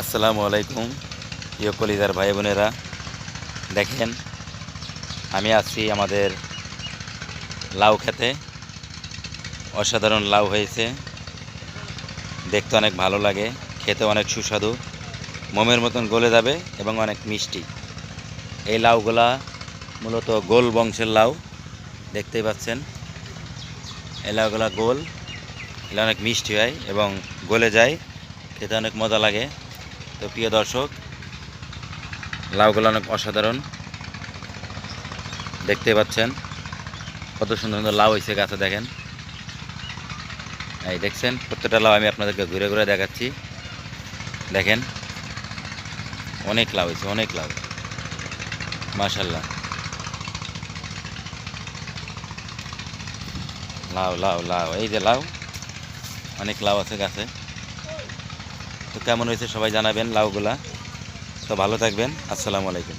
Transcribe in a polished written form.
আসসালামু আলাইকুম প্রিয় কলিজার ভাই বোনেরা। দেখেন, আমি আছি আমাদের লাউ খেতে। অসাধারণ লাউ হয়েছে, দেখতে অনেক ভালো লাগে, খেতে অনেক সুস্বাদু, মোমের মতন গলে যাবে এবং অনেক মিষ্টি। এই লাউগুলা মূলত গোল বংশের লাউ, দেখতেই পাচ্ছেন। এই লাউগুলা গোল, এগুলো অনেক মিষ্টি হয় এবং গলে যায়, খেতে অনেক মজা লাগে। তো প্রিয় দর্শক, লাউগুলো অনেক অসাধারণ, দেখতে পাচ্ছেন কত সুন্দর সুন্দর লাউ হয়েছে গাছে। দেখেন, এই দেখছেন, প্রত্যেকটা লাউ আমি আপনাদেরকে ঘুরে ঘুরে দেখাচ্ছি। দেখেন, অনেক লাউ হয়েছে, অনেক লাউ, মাশাল্লাহ। লাউ লাউ লাউ, এই যে লাউ, অনেক লাউ আছে গাছে। তো কেমন হয়েছে সবাই জানাবেন লাউগুলা। তো ভালো থাকবেন, আসসালামু আলাইকুম।